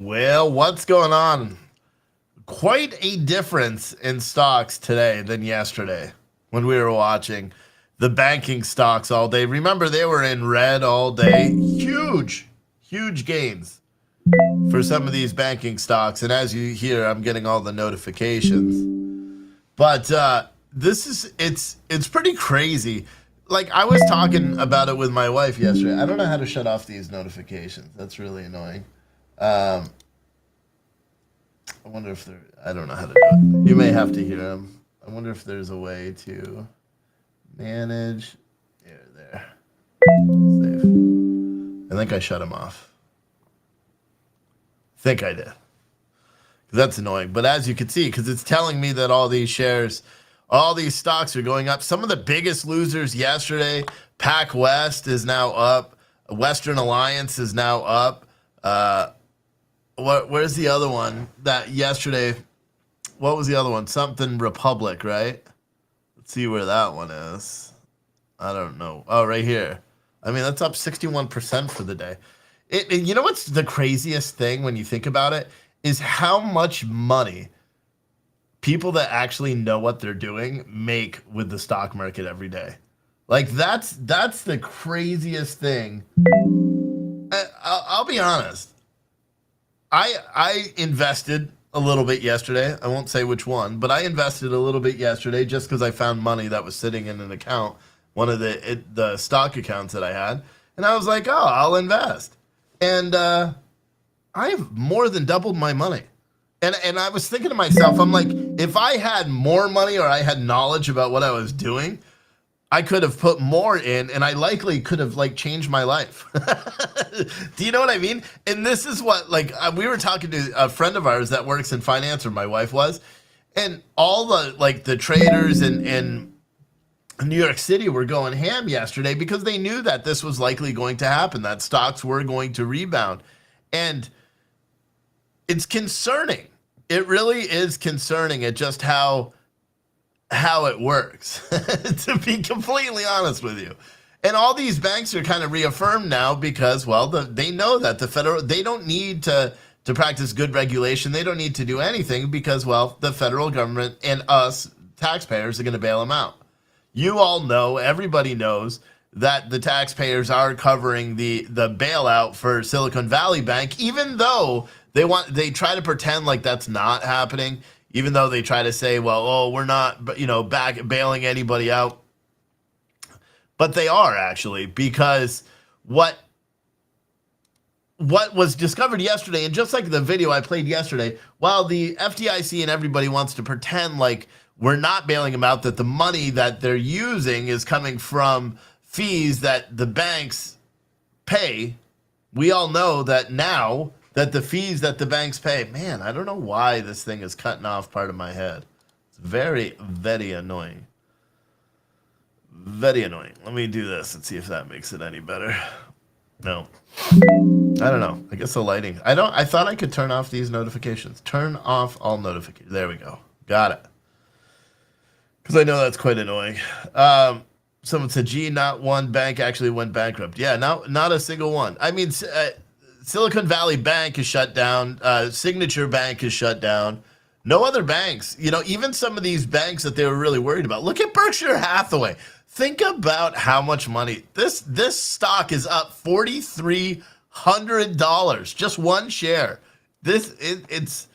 Well, what's going on? Quite a difference in stocks today than yesterday when we were watching the banking stocks all day. Remember, they were in red all day. Huge gains for some of these banking stocks. And as you hear, I'm getting all the notifications. But it's pretty crazy. Like, I was talking about it with my wife yesterday. I don't know how to shut off these notifications. That's really annoying. I wonder if there. I don't know how to do it. You may have to hear them. I wonder if there's a way to manage. There. Save. I think I shut them off. Think I did. That's annoying. But as you can see, because it's telling me that all these shares, all these stocks are going up. Some of the biggest losers yesterday, Pac West is now up. Western Alliance is now up. Where's the other one that yesterday? What was the other one? Something Republic, right? Let's see where that one is. I don't know. Oh, right here. I mean, that's up 61% for the day. You know what's the craziest thing when you think about it is how much money people that actually know what they're doing make with the stock market every day. Like that's the craziest thing. I'll be honest. I invested a little bit yesterday. I won't say which one, but I invested a little bit yesterday just because I found money that was sitting in an account, one of the stock accounts that I had, and I was like, oh, I'll invest. And I've more than doubled my money. And I was thinking to myself, I'm like, if I had more money or I had knowledge about what I was doing, I could have put more in, and I likely could have changed my life. Do you know what I mean? And this is what we were talking to a friend of ours that works in finance, or my wife was, and all the traders in New York City were going ham yesterday because they knew that this was likely going to happen, that stocks were going to rebound, and it's concerning. It really is concerning at just how it works, to be completely honest with you. And all these banks are kind of reaffirmed now because, well, they know that they don't need to practice good regulation. They don't need to do anything because, well, the federal government and us taxpayers are going to bail them out. You all know, everybody knows that the taxpayers are covering the bailout for Silicon Valley Bank, even though they try to pretend like that's not happening. Even though they try to say, well, oh, we're not, back bailing anybody out. But they are actually, because what was discovered yesterday, and just like the video I played yesterday, while the FDIC and everybody wants to pretend like we're not bailing them out, that the money that they're using is coming from fees that the banks pay, we all know that now that the fees that the banks pay, man, I don't know why this thing is cutting off part of my head. It's very, very annoying. Very annoying. Let me do this and see if that makes it any better. No. I don't know. I guess the lighting. I thought I could turn off these notifications. Turn off all notifications. There we go. Got it. Because I know that's quite annoying. Someone said, gee, not one bank actually went bankrupt. Yeah, not a single one. I mean, Silicon Valley Bank is shut down. Signature Bank is shut down. No other banks. Even some of these banks that they were really worried about. Look at Berkshire Hathaway. Think about how much money. This stock is up $4,300. Just one share. It's.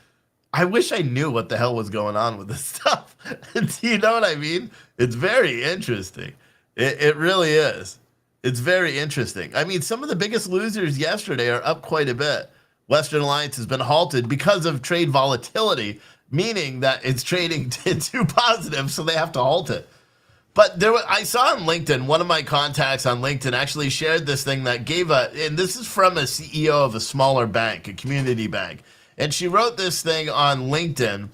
I wish I knew what the hell was going on with this stuff. Do you know what I mean? It's very interesting. It really is. It's very interesting. I mean, some of the biggest losers yesterday are up quite a bit. Western Alliance has been halted because of trade volatility, meaning that it's trading too positive, so they have to halt it. But I saw on LinkedIn, one of my contacts on LinkedIn actually shared this thing that and this is from a CEO of a smaller bank, a community bank. And she wrote this thing on LinkedIn.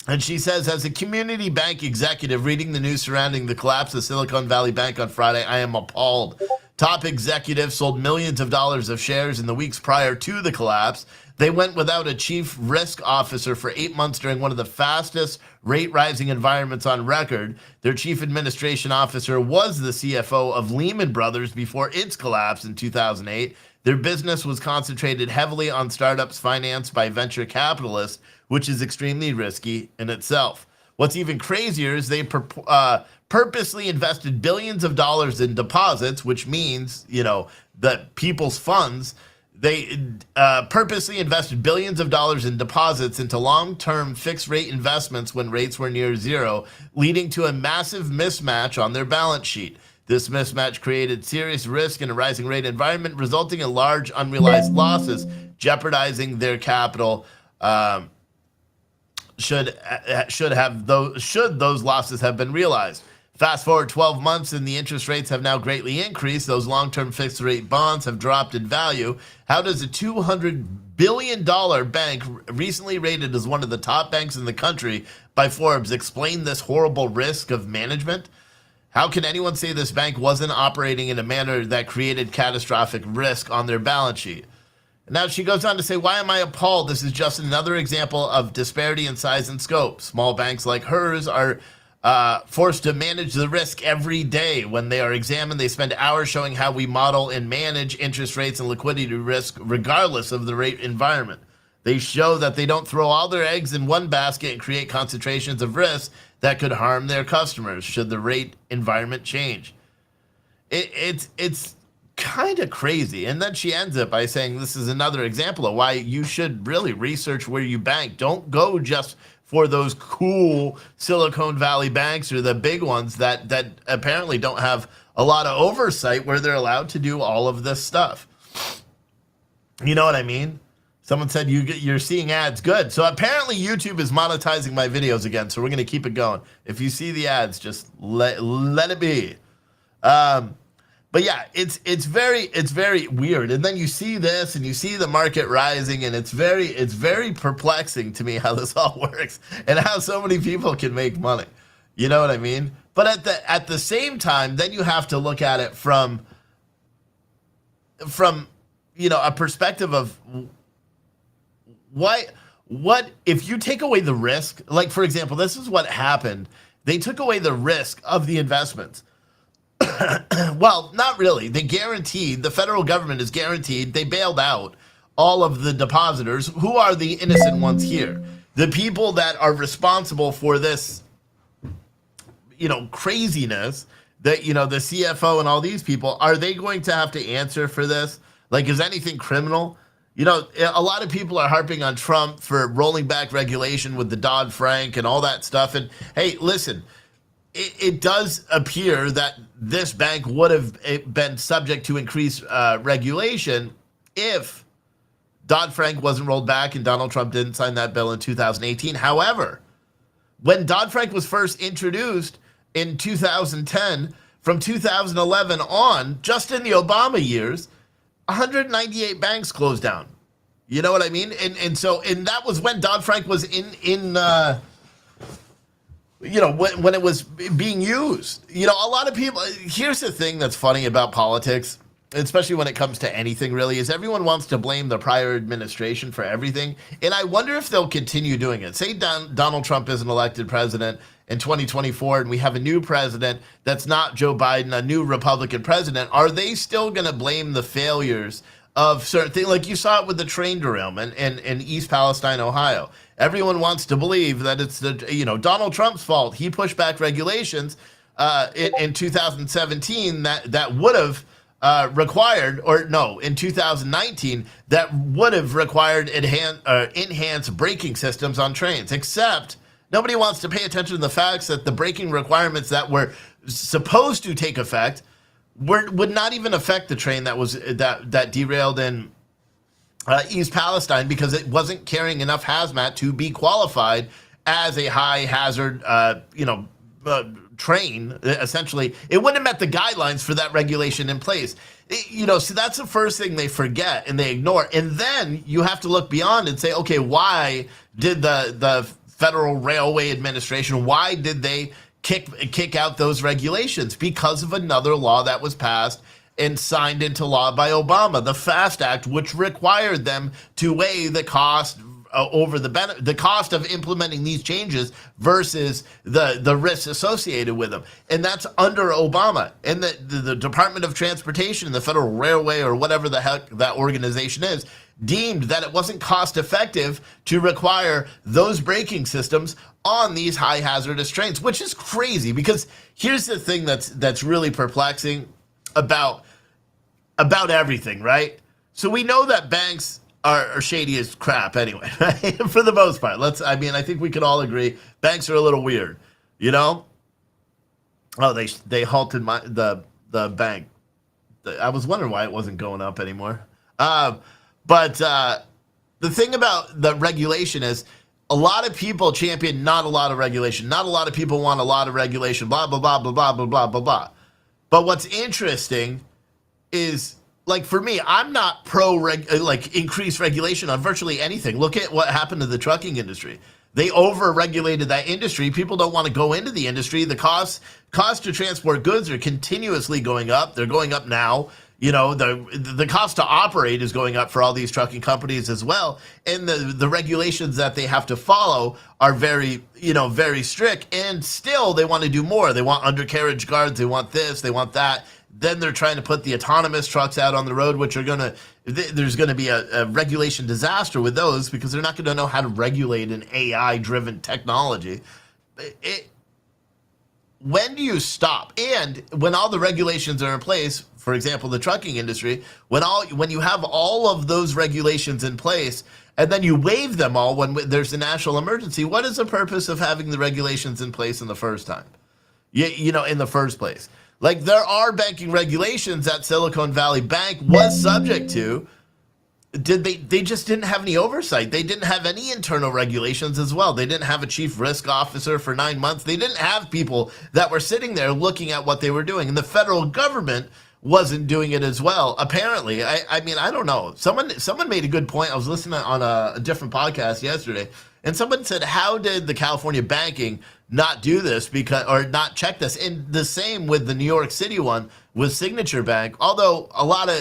And she says, as a community bank executive reading the news surrounding the collapse of Silicon Valley Bank on Friday, I am appalled. Top executives sold millions of dollars of shares in the weeks prior to the collapse. They went without a chief risk officer for 8 months during one of the fastest rate-rising environments on record. Their chief administration officer was the CFO of Lehman Brothers before its collapse in 2008. Their business was concentrated heavily on startups financed by venture capitalists, which is extremely risky in itself. What's even crazier is they purposely invested billions of dollars in deposits, which means, that people's funds, they purposely invested billions of dollars in deposits into long-term fixed-rate investments when rates were near zero, leading to a massive mismatch on their balance sheet. This mismatch created serious risk in a rising rate environment, resulting in large unrealized losses, jeopardizing their capital. Should those losses have been realized. Fast forward 12 months and the interest rates have now greatly increased. Those long-term fixed rate bonds have dropped in value. How does a $200 billion bank recently rated as one of the top banks in the country by Forbes explain this horrible risk of management? How can anyone say this bank wasn't operating in a manner that created catastrophic risk on their balance sheet? Now she goes on to say, why am I appalled? This is just another example of disparity in size and scope. Small banks like hers are forced to manage the risk every day. When they are examined, they spend hours showing how we model and manage interest rates and liquidity risk regardless of the rate environment. They show that they don't throw all their eggs in one basket and create concentrations of risk that could harm their customers should the rate environment change. It's kind of crazy. And then she ends it by saying this is another example of why you should really research where you bank. Don't go just for those cool Silicon Valley banks or the big ones that apparently don't have a lot of oversight where they're allowed to do all of this stuff. You know what I mean? Someone said you're seeing ads. Good. So apparently YouTube is monetizing my videos again, so we're going to keep it going. If you see the ads, just let it be. But yeah, it's very weird. And then you see this and you see the market rising, and it's very perplexing to me how this all works and how so many people can make money. You know what I mean? But at the same time, then you have to look at it from a perspective of what if you take away the risk? Like, for example, this is what happened. They took away the risk of the investments. Well, not really. The federal government is guaranteed, they bailed out all of the depositors. Who are the innocent ones here? The people that are responsible for this, craziness, that, the CFO and all these people, are they going to have to answer for this? Like, is anything criminal? A lot of people are harping on Trump for rolling back regulation with the Dodd-Frank and all that stuff. And hey, listen, it does appear that this bank would have been subject to increased regulation if Dodd-Frank wasn't rolled back and Donald Trump didn't sign that bill in 2018. However, when Dodd-Frank was first introduced in 2010, from 2011 on, just in the Obama years, 198 banks closed down. You know what I mean? And that was when Dodd-Frank was in when it was being used. A lot of people, here's the thing that's funny about politics, especially when it comes to anything really, is everyone wants to blame the prior administration for everything. And I wonder if they'll continue doing it. Say Donald Trump isn't elected president in 2024 and we have a new president that's not Joe Biden, a new Republican president. Are they still going to blame the failures of certain things? Like you saw it with the train derailment in East Palestine, Ohio. Everyone wants to believe that it's Donald Trump's fault. He pushed back regulations in 2017 that would have in 2019 that would have required enhanced braking systems on trains. Except nobody wants to pay attention to the facts that the braking requirements that were supposed to take effect would not even affect the train that derailed in East Palestine, because it wasn't carrying enough hazmat to be qualified as a high hazard, train. Essentially, it wouldn't have met the guidelines for that regulation in place. So that's the first thing they forget and they ignore. And then you have to look beyond and say, okay, why did the Federal Railway Administration, why did they kick out those regulations? Because of another law that was passed and signed into law by Obama, the FAST Act, which required them to weigh the cost over the cost of implementing these changes versus the risks associated with them. And that's under Obama. And the Department of Transportation, the Federal Railway, or whatever the heck that organization is, deemed that it wasn't cost effective to require those braking systems on these high hazardous trains, which is crazy. Because here's the thing that's really perplexing about everything, right? So we know that banks are shady as crap anyway, right? For the most part. I think we could all agree banks are a little weird, you know? Oh, they halted the bank. I was wondering why it wasn't going up anymore. But the thing about the regulation is a lot of people champion not a lot of regulation. Not a lot of people want a lot of regulation, blah, blah, blah, blah, blah, blah, blah, blah, blah. But what's interesting is, like, for me, I'm not increased regulation on virtually anything. Look at what happened to the trucking industry. They over-regulated that industry. People don't want to go into the industry. The costs to transport goods are continuously going up. They're going up now. You know, the cost to operate is going up for all these trucking companies as well. And the regulations that they have to follow are very strict. And still, they want to do more. They want undercarriage guards. They want this. They want that. Then they're trying to put the autonomous trucks out on the road, which are there's going to be a regulation disaster with those because they're not going to know how to regulate an AI-driven technology. When do you stop? And when all the regulations are in place, for example, the trucking industry, when you have all of those regulations in place and then you waive them all when there's a national emergency, what is the purpose of having the regulations in place in the first time? In the first place. Like, there are banking regulations that Silicon Valley Bank was subject to. They just didn't have any oversight. They didn't have any internal regulations as well. They didn't have a chief risk officer for 9 months. They didn't have people that were sitting there looking at what they were doing. And the federal government wasn't doing it as well, apparently. I don't know. Someone made a good point. I was listening on a different podcast yesterday, and someone said, how did the California banking not do this or not check this? And the same with the New York City one with Signature Bank, although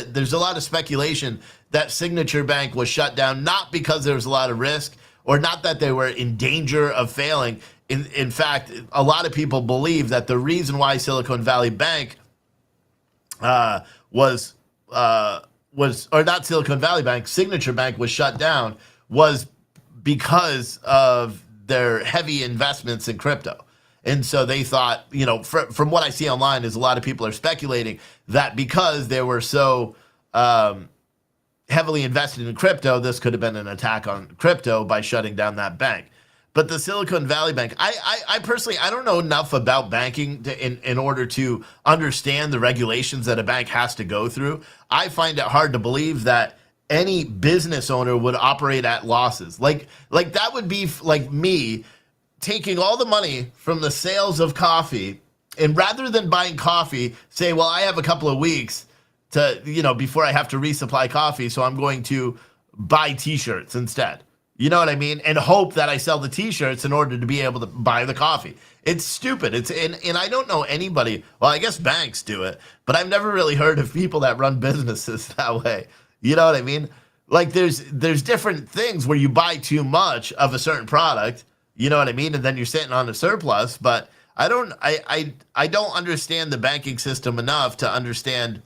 there's a lot of speculation that Signature Bank was shut down, not because there was a lot of risk or not that they were in danger of failing. In fact, a lot of people believe that the reason why Silicon Valley Bank not Silicon Valley Bank, Signature Bank was shut down was because of their heavy investments in crypto. And so they thought, from what I see online is a lot of people are speculating that because they were so heavily invested in crypto, this could have been an attack on crypto by shutting down that bank. But the Silicon Valley Bank, I personally, I don't know enough about banking in order to understand the regulations that a bank has to go through. I find it hard to believe that any business owner would operate at losses. Like that would be like me taking all the money from the sales of coffee, and rather than buying coffee, say, well, I have a couple of weeks to, before I have to resupply coffee, so I'm going to buy t-shirts instead. You know what I mean? And hope that I sell the t-shirts in order to be able to buy the coffee. It's stupid. And I don't know anybody. Well, I guess banks do it, but I've never really heard of people that run businesses that way. You know what I mean? Like there's different things where you buy too much of a certain product. You know what I mean? And then you're sitting on a surplus. But I don't understand the banking system enough to understand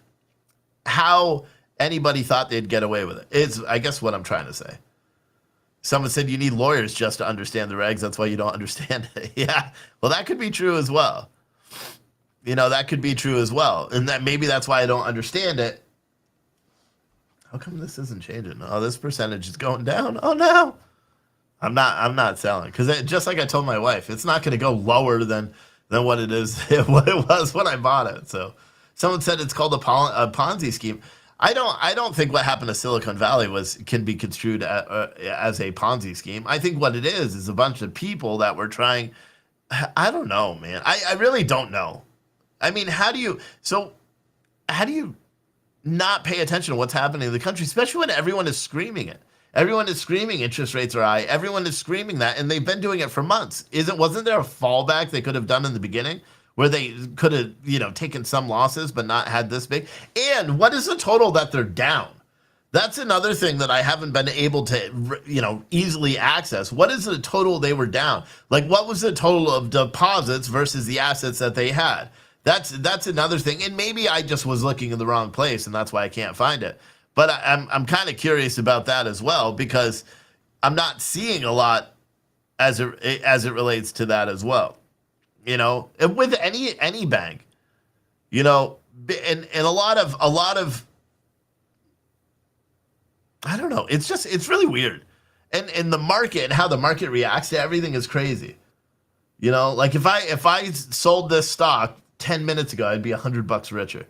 how anybody thought they'd get away with it. It's, I guess, what I'm trying to say. Someone said you need lawyers just to understand the regs. That's why you don't understand it. Yeah. Well, that could be true as well. That could be true as well. And that maybe that's why I don't understand it. How come this isn't changing? Oh, this percentage is going down. Oh no. I'm not selling because just like I told my wife, it's not going to go lower than what it is, what it was when I bought it. So someone said it's called a Ponzi scheme. I don't think what happened to Silicon Valley can be construed as a Ponzi scheme. I think what it is a bunch of people that were trying. I don't know, man. I really don't know. I mean, how do you not pay attention to what's happening in the country, especially when everyone is screaming it? Everyone is screaming interest rates are high. Everyone is screaming that, and they've been doing it for months. Wasn't there a fallback they could have done in the beginning? Where they could have, taken some losses but not had this big. And what is the total that they're down? That's another thing that I haven't been able to, easily access. What is the total they were down? Like, what was the total of deposits versus the assets that they had? That's another thing. And maybe I just was looking in the wrong place, and that's why I can't find it. But I'm kind of curious about that as well, because I'm not seeing a lot as it relates to that as well. With any bank, and a lot of I don't know. It's really weird. And the market and how the market reacts to everything is crazy. Like if I sold this stock 10 minutes ago, I'd be $100 richer.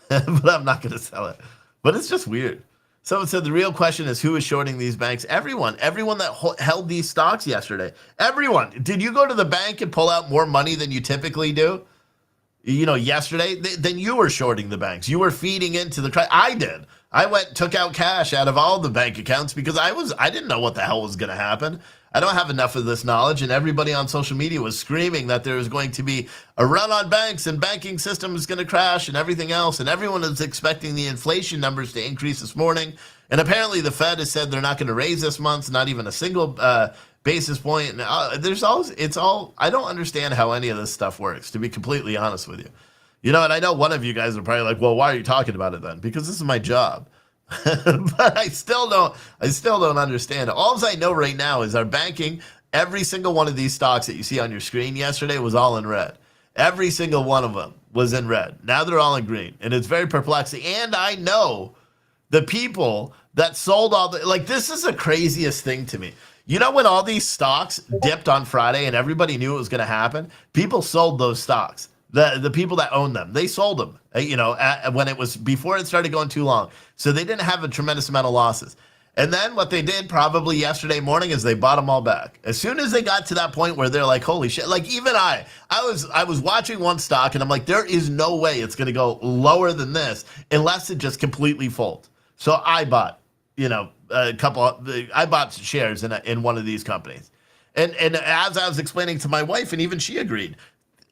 But I'm not going to sell it. But it's just weird. Someone said the real question is who is shorting these banks? Everyone that held these stocks yesterday. Everyone. Did you go to the bank and pull out more money than you typically do? Yesterday, then you were shorting the banks. You were feeding into the. I did. I took out cash out of all the bank accounts because I didn't know what the hell was going to happen. I don't have enough of this knowledge, and everybody on social media was screaming that there was going to be a run on banks and banking system is going to crash and everything else, and everyone is expecting the inflation numbers to increase this morning. And apparently the Fed has said they're not going to raise this month, not even a single basis point. And I don't understand how any of this stuff works, to be completely honest with you. And I know one of you guys are probably like, well, why are you talking about it then? Because this is my job. But I still don't understand it. All I know right now is our banking, every single one of these stocks that you see on your screen yesterday was all in red. Every single one of them was in red. Now they're all in green. And it's very perplexing. And I know the people that sold this is the craziest thing to me. When all these stocks dipped on Friday and everybody knew it was going to happen, people sold those stocks. The people that own them, they sold them, when it was before it started going too long. So they didn't have a tremendous amount of losses. And then what they did probably yesterday morning is they bought them all back. As soon as they got to that point where they're like, holy shit, like even I was watching one stock and I'm like, there is no way it's going to go lower than this unless it just completely folds. So I bought, I bought shares in one of these companies. And as I was explaining to my wife, and even she agreed,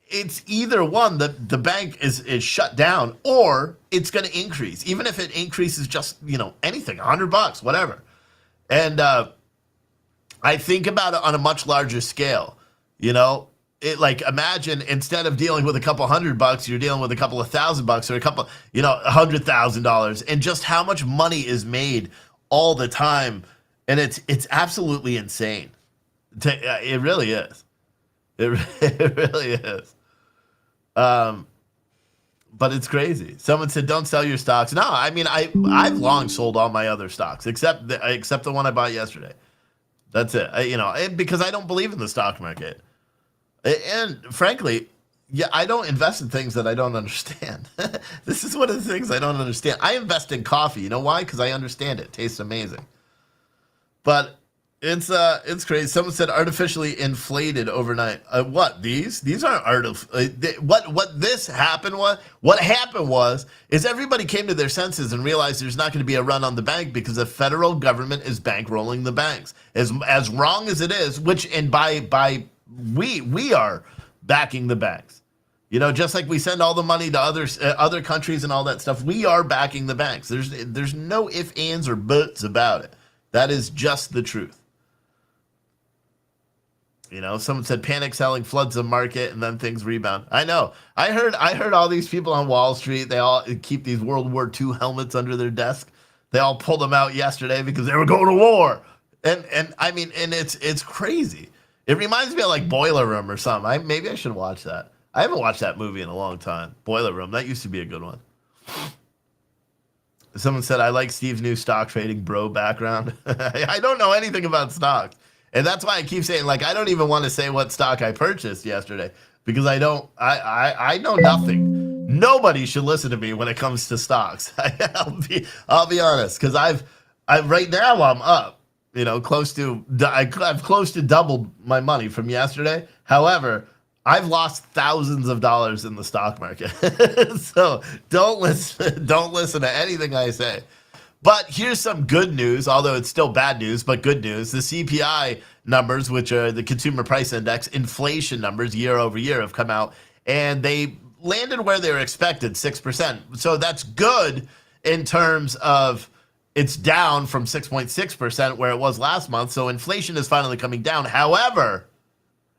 it's either one, the bank is shut down, or it's going to increase, even if it increases just, anything, $100, whatever. And I think about it on a much larger scale, imagine instead of dealing with a couple $100, you're dealing with a couple of $1,000 or a couple, $100,000, and just how much money is made all the time. And it's absolutely insane. It really is. It really is. But it's crazy. Someone said, "Don't sell your stocks." No, I mean, I've long sold all my other stocks except the one I bought yesterday. That's it. Because I don't believe in the stock market, and frankly, yeah, I don't invest in things that I don't understand. This is one of the things I don't understand. I invest in coffee. You know why? Because I understand it. It tastes amazing. But it's crazy. Someone said artificially inflated overnight. What? These aren't what happened was everybody came to their senses and realized there's not going to be a run on the bank because the federal government is bankrolling the banks. As wrong as it is, we are backing the banks. Just like we send all the money to other countries and all that stuff, we are backing the banks. There's no ifs, ands, or buts about it. That is just the truth. Someone said panic selling floods the market and then things rebound. I know. I heard all these people on Wall Street, they all keep these World War II helmets under their desk. They all pulled them out yesterday because they were going to war. And I mean, and it's crazy. It reminds me of like Boiler Room or something. Maybe I should watch that. I haven't watched that movie in a long time. Boiler Room. That used to be a good one. Someone said, I like Steve's new stock trading bro background. I don't know anything about stocks. And that's why I keep saying, I don't even want to say what stock I purchased yesterday because I know nothing. Nobody should listen to me when it comes to stocks. I'll be honest, because right now I'm up, I've close to doubled my money from yesterday. However, I've lost thousands of dollars in the stock market. So don't listen to anything I say. But here's some good news, although it's still bad news, but good news. The CPI numbers, which are the Consumer Price Index, inflation numbers year over year have come out, and they landed where they were expected, 6%. So that's good in terms of, it's down from 6.6% where it was last month. So inflation is finally coming down. However,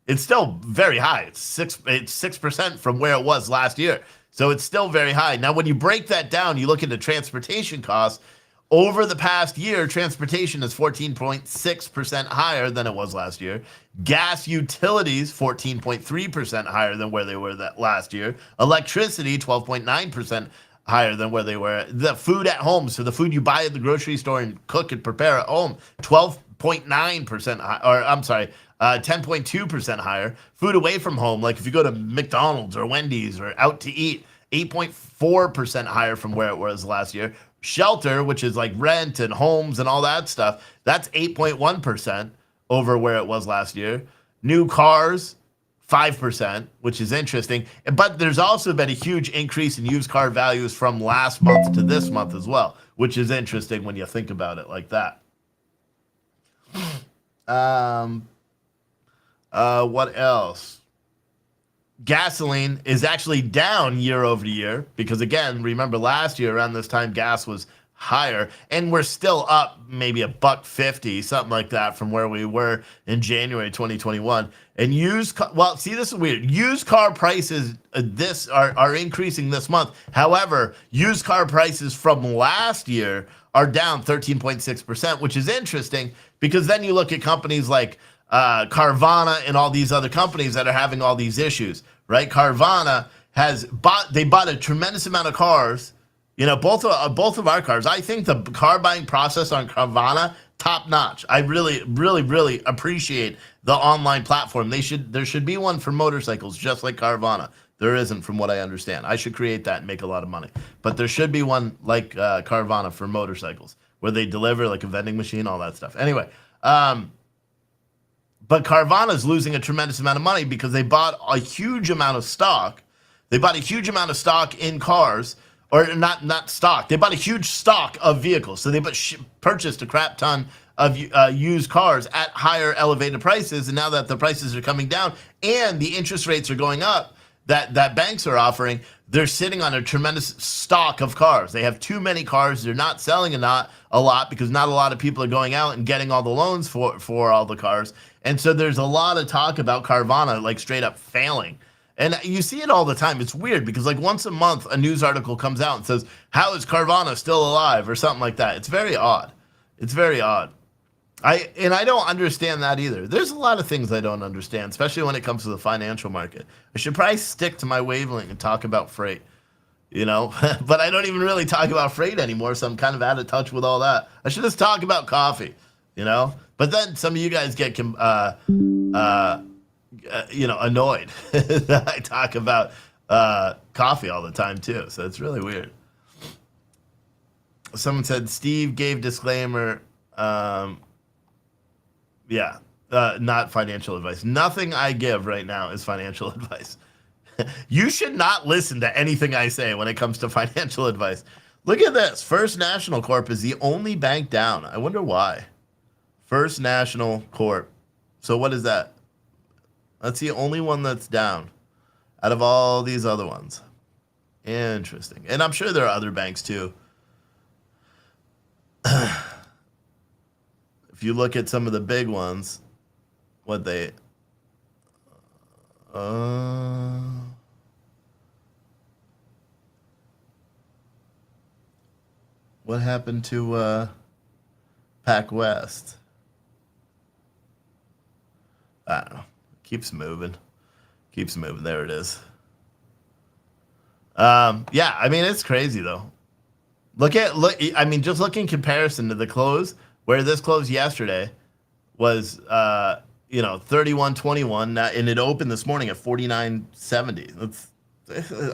it's still very high. It's 6% from where it was last year. So it's still very high. Now, when you break that down, you look at the transportation costs. Over the past year, transportation is 14.6% higher than it was last year. Gas utilities, 14.3% higher than where they were that last year. Electricity, 12.9% higher than where they were. The food at home, so the food you buy at the grocery store and cook and prepare at home, 12.9% or I'm sorry, 10.2% higher. Food away from home, like if you go to McDonald's or Wendy's or out to eat, 8.4% higher from where it was last year. Shelter, which is like rent and homes and all that stuff, that's 8.1% over where it was last year. New cars, 5%, which is interesting. But there's also been a huge increase in used car values from last month to this month as well, which is interesting when you think about it like that. What else? Gasoline is actually down year over year because, again, remember last year around this time gas was higher, and we're still up maybe $1.50, something like that, from where we were in January 2021. And well, see, this is weird. Used car prices this are increasing this month. However, used car prices from last year are down 13.6%, which is interesting because then you look at companies like Carvana and all these other companies that are having all these issues, right? Carvana they bought a tremendous amount of cars, both of our cars. I think the car buying process on Carvana, top notch. I really, really, really appreciate the online platform. There should be one for motorcycles, just like Carvana. There isn't, from what I understand. I should create that and make a lot of money. But there should be one like Carvana for motorcycles, where they deliver like a vending machine, all that stuff. Anyway, but Carvana's losing a tremendous amount of money because they bought a huge amount of stock. They bought a huge amount of stock in cars, or not stock. They bought a huge stock of vehicles. So they purchased a crap ton of used cars at higher elevated prices. And now that the prices are coming down and the interest rates are going up that banks are offering, they're sitting on a tremendous stock of cars. They have too many cars. They're not selling a lot because not a lot of people are going out and getting all the loans for all the cars. And so there's a lot of talk about Carvana like straight up failing. And you see it all the time. It's weird because like once a month a news article comes out and says, "How is Carvana still alive?" or something like that. It's very odd. It's very odd. I don't understand that either. There's a lot of things I don't understand, especially when it comes to the financial market. I should probably stick to my wavelength and talk about freight, but I don't even really talk about freight anymore, so I'm kind of out of touch with all that. I should just talk about coffee, But then some of you guys get annoyed that I talk about coffee all the time too. So it's really weird. Someone said Steve gave disclaimer. Not financial advice. Nothing I give right now is financial advice. You should not listen to anything I say when it comes to financial advice. Look at this. First National Corp is the only bank down. I wonder why. First National Corp. So what is that? That's the only one that's down out of all these other ones. Interesting. And I'm sure there are other banks too. If you look at some of the big ones, what happened to Pac West? I don't know. Keeps moving. There it is. It's crazy though. Just look in comparison to the close, where this closed yesterday was 31.21, and it opened this morning at 49.70.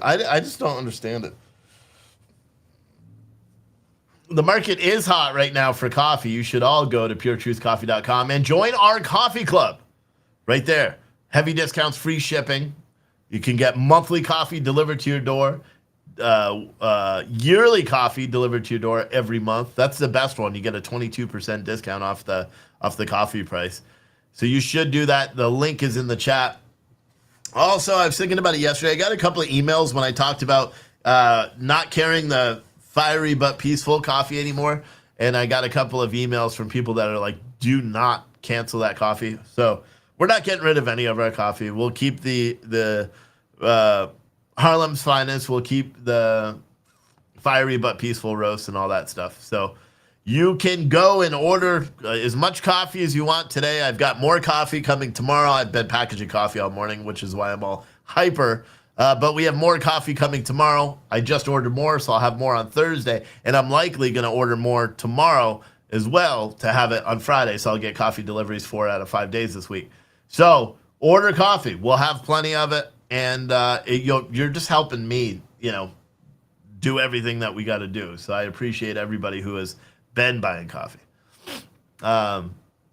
I just don't understand it. The market is hot right now for coffee. You should all go to puretruthcoffee.com and join our coffee club. Right there. Heavy discounts, free shipping. You can get monthly coffee delivered to your door. Yearly coffee delivered to your door every month. That's the best one. You get a 22% discount off the coffee price. So you should do that. The link is in the chat. Also, I was thinking about it yesterday. I got a couple of emails when I talked about not carrying the fiery but peaceful coffee anymore. and I got a couple of emails from people that are like, do not cancel that coffee. So we're not getting rid of any of our coffee. We'll keep the Harlem's Finest. We'll keep the fiery but peaceful roast and all that stuff. So you can go and order as much coffee as you want today. I've got more coffee coming tomorrow. I've been packaging coffee all morning, which is why I'm all hyper. But we have more coffee coming tomorrow. I just ordered more, so I'll have more on Thursday. And I'm likely going to order more tomorrow as well to have it on Friday. So I'll get coffee deliveries 4 out of 5 days this week. So order coffee. We'll have plenty of it. And you're just helping me, do everything that we got to do. So I appreciate everybody who has been buying coffee. But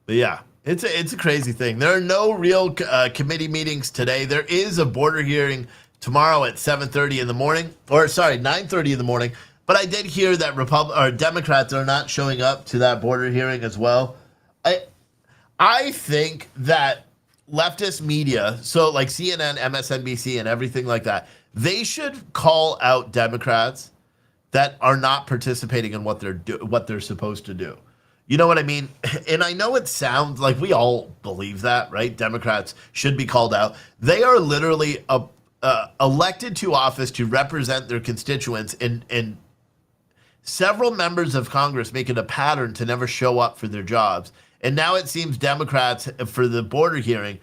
yeah, it's a crazy thing. There are no real committee meetings today. There is a border hearing tomorrow at 7:30 in the morning, 9:30 in the morning. But I did hear that Democrats are not showing up to that border hearing as well. I think that leftist media, so like CNN, MSNBC, and everything like that, they should call out Democrats that are not participating in what they're supposed to do. You know what I mean? And I know it sounds like we all believe that, right? Democrats should be called out. They are literally elected to office to represent their constituents, and several members of Congress make it a pattern to never show up for their jobs. And now it seems Democrats for the border hearing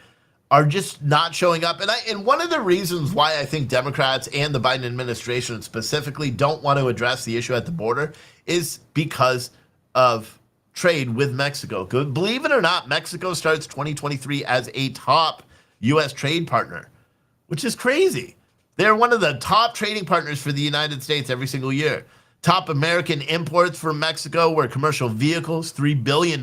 are just not showing up. And one of the reasons why I think Democrats and the Biden administration specifically don't want to address the issue at the border is because of trade with Mexico. Believe it or not, Mexico starts 2023 as a top U.S. trade partner, which is crazy. They're one of the top trading partners for the United States every single year. Top American imports from Mexico were commercial vehicles, $3 billion.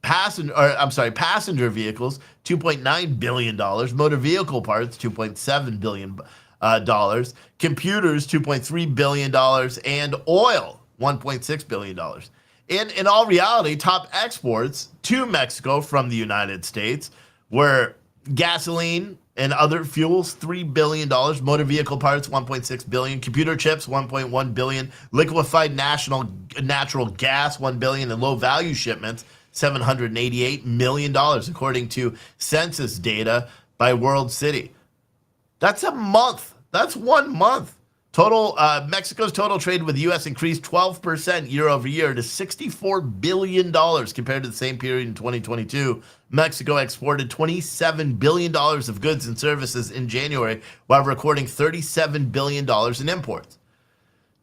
Passenger vehicles, $2.9 billion. Motor vehicle parts, $2.7 billion. Computers, $2.3 billion. And oil, $1.6 billion. And in all reality, top exports to Mexico from the United States were gasoline and other fuels, $3 billion. Motor vehicle parts, $1.6 billion. Computer chips, $1.1 billion. Liquefied natural gas, $1 billion. And low value shipments, $788 million, according to census data by World City. That's a month. That's 1 month. Mexico's total trade with the U.S. increased 12% year over year to $64 billion compared to the same period in 2022. Mexico exported $27 billion of goods and services in January while recording $37 billion in imports.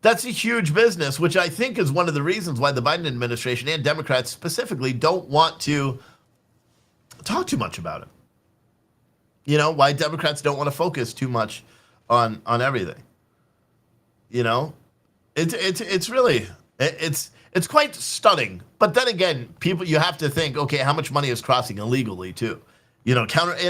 That's a huge business, which I think is one of the reasons why the Biden administration and Democrats specifically don't want to talk too much about it. Why Democrats don't want to focus too much on everything. It's really quite stunning. But then again, you have to think, okay, how much money is crossing illegally too? And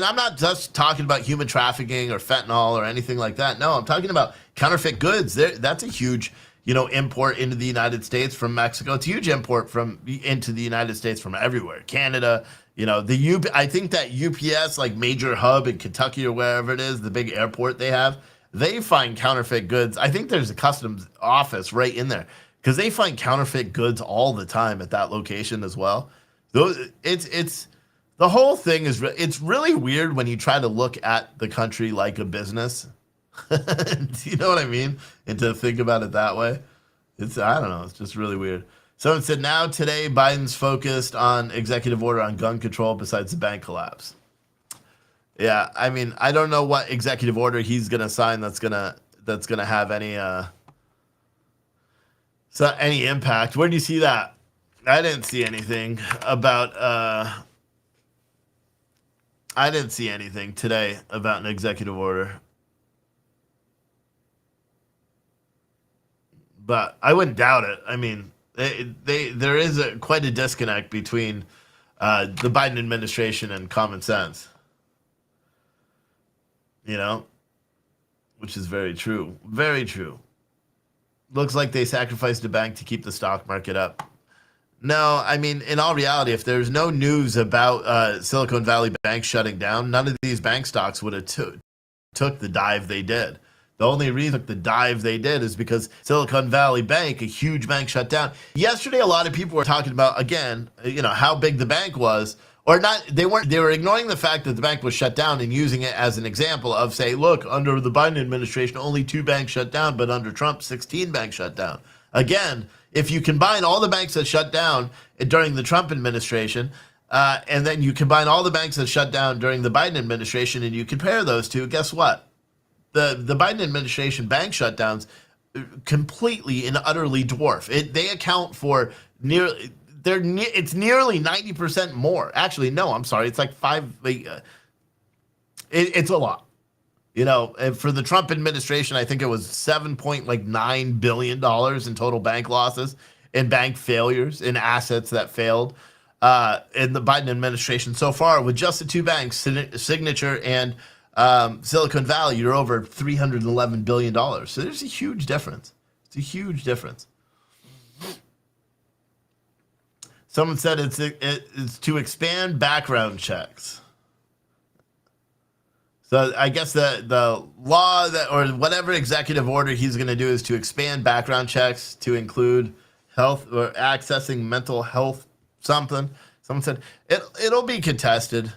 I'm not just talking about human trafficking or fentanyl or anything like that. No, I'm talking about counterfeit goods. That's a huge, import into the United States from Mexico. It's a huge import into the United States from everywhere. Canada, I think that UPS, like major hub in Kentucky or wherever it is, the big airport they have, they find counterfeit goods. I think there's a customs office right in there because they find counterfeit goods all the time at that location as well. The whole thing it's really weird when you try to look at the country like a business. Do you know what I mean? And to think about it that way, I don't know. It's just really weird. So it said now today Biden's focused on executive order on gun control besides the bank collapse. Yeah, I mean, I don't know what executive order he's gonna sign that's gonna have any impact. Where do you see that? I didn't see anything about I didn't see anything today about an executive order. But I wouldn't doubt it. I mean, there is quite a disconnect between the Biden administration and common sense. Which is very true. Very true. Looks like they sacrificed a bank to keep the stock market up. No, I mean, in all reality, if there's no news about Silicon Valley Bank shutting down, none of these bank stocks would have took the dive they did. The only reason the dive they did is because Silicon Valley Bank, a huge bank, shut down. Yesterday, a lot of people were talking about, again, how big the bank was. Or not, they were ignoring the fact that the bank was shut down and using it as an example of, say, look, under the Biden administration, only 2 banks shut down, but under Trump, 16 banks shut down. Again, if you combine all the banks that shut down during the Trump administration, and then you combine all the banks that shut down during the Biden administration, and you compare those two, guess what? The Biden administration bank shutdowns completely and utterly dwarf. They account for it's nearly 90% more. Actually, no, I'm sorry. It's like it's a lot. For the Trump administration, I think it was $7.9 billion in total bank losses and bank failures and assets that failed in the Biden administration so far. With just the 2 banks, Signature and Silicon Valley, you're over $311 billion. So there's a huge difference. It's a huge difference. Someone said it's to expand background checks. So I guess the law or whatever executive order he's going to do is to expand background checks to include health or accessing mental health something. Someone said it'll be contested.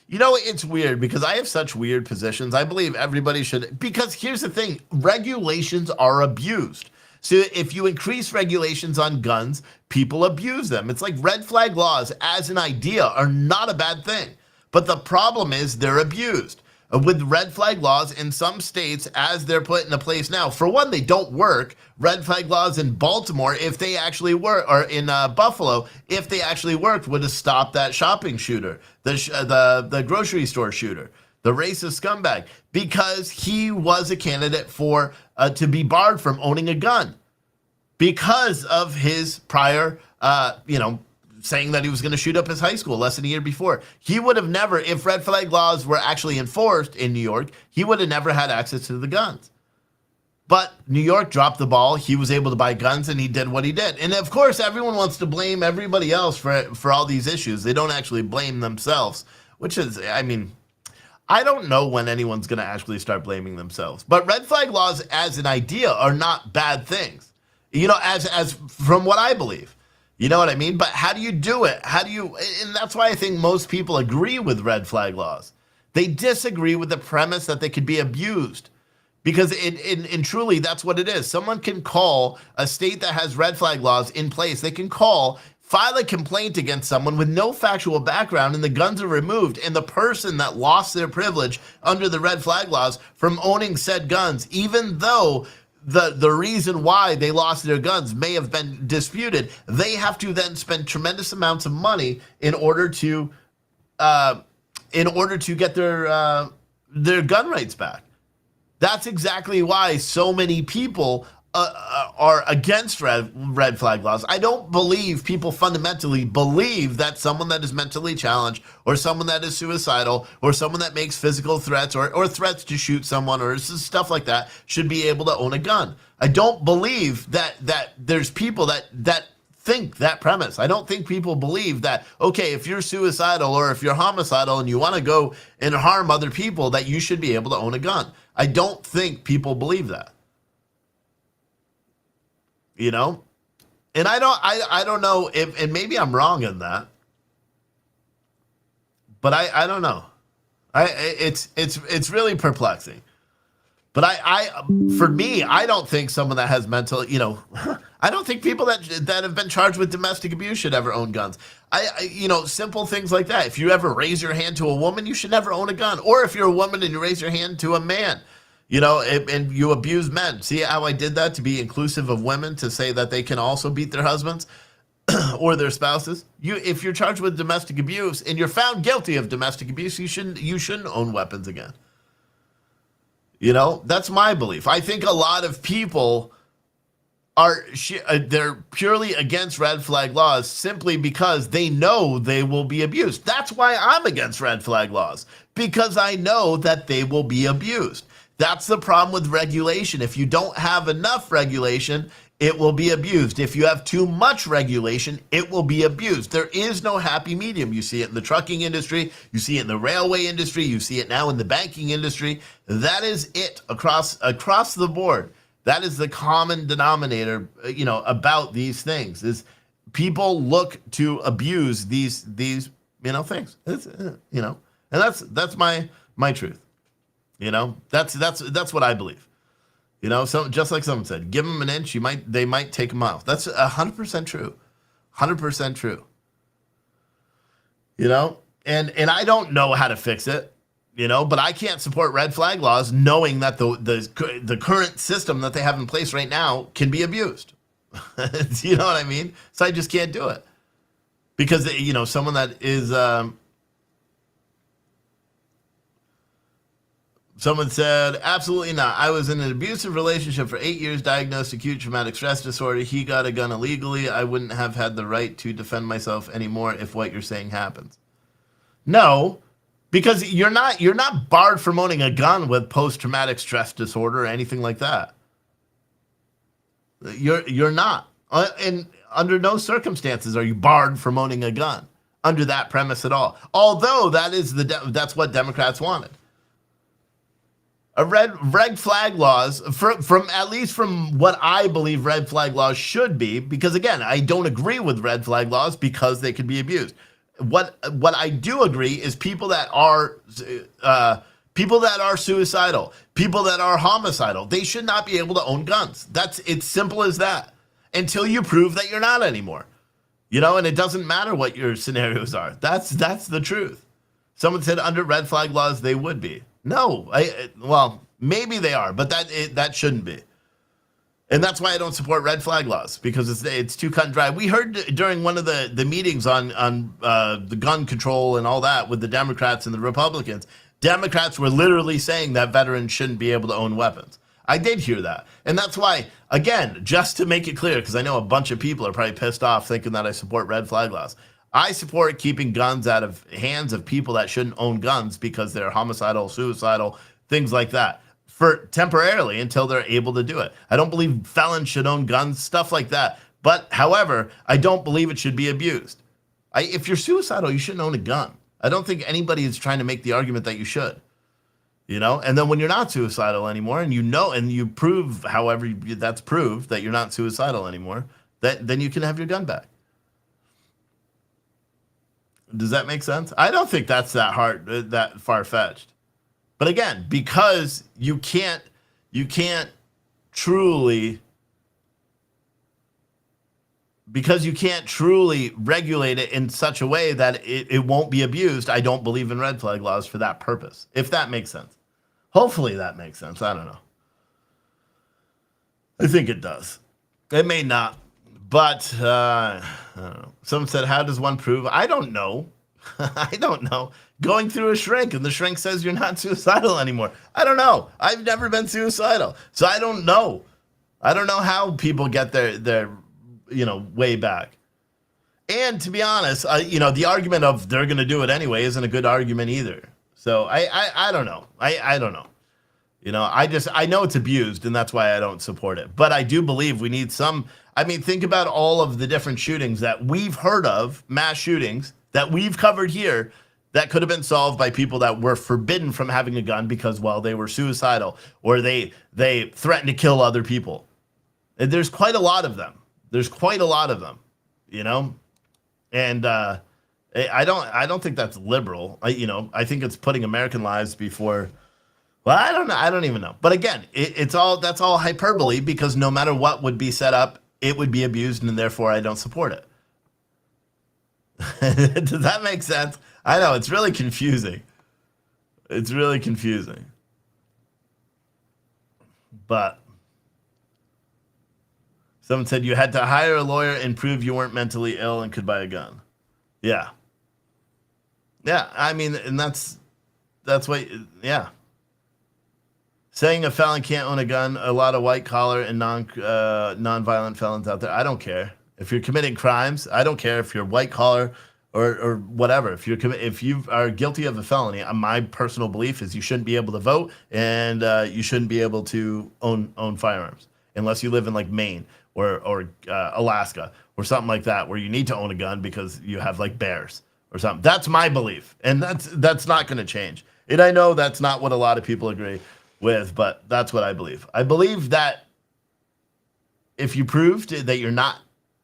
It's weird because I have such weird positions. I believe everybody should, because here's the thing, regulations are abused. So if you increase regulations on guns, people abuse them. It's like red flag laws as an idea are not a bad thing. But the problem is they're abused. With red flag laws in some states, as they're put into place now, for one, they don't work. Red flag laws in Baltimore, if they actually work, or in Buffalo, if they actually worked, would have stopped that shopping shooter, the grocery store shooter, the racist scumbag, because he was a candidate for to be barred from owning a gun because of his prior, saying that he was going to shoot up his high school less than a year before. He would have never, if red flag laws were actually enforced in New York, he would have never had access to the guns. But New York dropped the ball. He was able to buy guns, and he did what he did. And of course, everyone wants to blame everybody else for all these issues. They don't actually blame themselves, which is, I don't know when anyone's going to actually start blaming themselves. But red flag laws as an idea are not bad things, as from what I believe. You know what I mean? But how do you do it? And that's why I think most people agree with red flag laws. They disagree with the premise that they could be abused. Because in truly, that's what it is. Someone can call a state that has red flag laws in place. They can file a complaint against someone with no factual background, and the guns are removed. And the person that lost their privilege under the red flag laws from owning said guns, even though the reason why they lost their guns may have been disputed, they have to then spend tremendous amounts of money in order to get their gun rights back. That's exactly why so many people are against red flag laws. I don't believe people fundamentally believe that someone that is mentally challenged, or someone that is suicidal, or someone that makes physical threats or threats to shoot someone or stuff like that should be able to own a gun. I don't believe that there's people that think that premise. I don't think people believe that, okay, if you're suicidal or if you're homicidal and you want to go and harm other people, that you should be able to own a gun. I don't think people believe that. And I don't know if, and maybe I'm wrong in that, but I don't know. It's really perplexing. But for me, I don't think someone that has mental, I don't think people that have been charged with domestic abuse should ever own guns. Simple things like that. If you ever raise your hand to a woman, you should never own a gun. Or if you're a woman and you raise your hand to a man, and you abuse men. See how I did that to be inclusive of women, to say that they can also beat their husbands or their spouses? If you're charged with domestic abuse and you're found guilty of domestic abuse, you shouldn't own weapons again. That's my belief. I think a lot of people they're purely against red flag laws simply because they know they will be abused. That's why I'm against red flag laws, because I know that they will be abused. That's the problem with regulation. If you don't have enough regulation, it will be abused. If you have too much regulation, it will be abused. There is no happy medium. You see it in the trucking industry, you see it in the railway industry, you see it now in the banking industry. That is it across the board. That is the common denominator, about these things. Is people look to abuse these things. It's, and that's my truth. That's what I believe. So just like someone said, give them an inch, they might take a mile. That's 100% true. 100% true. And I don't know how to fix it, but I can't support red flag laws knowing that the current system that they have in place right now can be abused. You know what I mean? So I just can't do it. Because, someone that is, someone said, absolutely not. I was in an abusive relationship for 8 years, diagnosed acute traumatic stress disorder. He got a gun illegally. I wouldn't have had the right to defend myself anymore if what you're saying happens. No, because you're not barred from owning a gun with post-traumatic stress disorder or anything like that. You're not. And under no circumstances are you barred from owning a gun under that premise at all. Although that's what Democrats wanted. A red flag laws, from at least from what I believe red flag laws should be, because again, I don't agree with red flag laws because they could be abused. What I do agree is people that are suicidal, people that are homicidal, they should not be able to own guns. It's simple as that. Until you prove that you're not anymore. And it doesn't matter what your scenarios are. That's the truth. Someone said under red flag laws they would be. No, maybe they are, but that shouldn't be. And that's why I don't support red flag laws, because it's too cut and dry. We heard during one of the meetings on the gun control and all that with the Democrats and the Republicans, Democrats were literally saying that veterans shouldn't be able to own weapons. I did hear that. And that's why, again, just to make it clear, because I know a bunch of people are probably pissed off thinking that I support red flag laws. I support keeping guns out of hands of people that shouldn't own guns because they're homicidal, suicidal, things like that, for temporarily until they're able to do it. I don't believe felons should own guns, stuff like that. But, however, I don't believe it should be abused. If you're suicidal, you shouldn't own a gun. I don't think anybody is trying to make the argument that you should. And then when you're not suicidal anymore, and you prove, however that's proved that you're not suicidal anymore, then you can have your gun back. Does that make sense? I don't think that's that far-fetched. But again, because you can't truly regulate it in such a way that it won't be abused, I don't believe in red flag laws for that purpose, if that makes sense. Hopefully that makes sense. I don't know. I think it does. It may not, but I don't know. Someone said, how does one prove? I don't know. I don't know. Going through a shrink and the shrink says you're not suicidal anymore. I don't know. I've never been suicidal. So I don't know. I don't know how people get their way back. And to be honest, the argument of they're going to do it anyway isn't a good argument either. So I don't know. I don't know. I know it's abused, and that's why I don't support it. But I do believe we need some. I mean, think about all of the different shootings that we've heard of, mass shootings that we've covered here, that could have been solved by people that were forbidden from having a gun because, they were suicidal or they threatened to kill other people. And there's quite a lot of them. And I don't think that's liberal. I think it's putting American lives before. Well, I don't know. I don't even know. But again, that's all hyperbole, because no matter what would be set up, it would be abused, and therefore I don't support it. Does that make sense? I know, it's really confusing. But someone said you had to hire a lawyer and prove you weren't mentally ill and could buy a gun. Yeah. Yeah, I mean, and that's what, yeah. Saying a felon can't own a gun, a lot of white collar and non-violent felons out there. I don't care. If you're committing crimes, I don't care if you're white collar or whatever. If you are guilty of a felony, my personal belief is you shouldn't be able to vote, and you shouldn't be able to own firearms unless you live in like Maine, or Alaska or something like that, where you need to own a gun because you have like bears or something. That's my belief, and that's not going to change. And I know that's not what a lot of people agree with, but that's what I believe. I believe that if you proved that you're not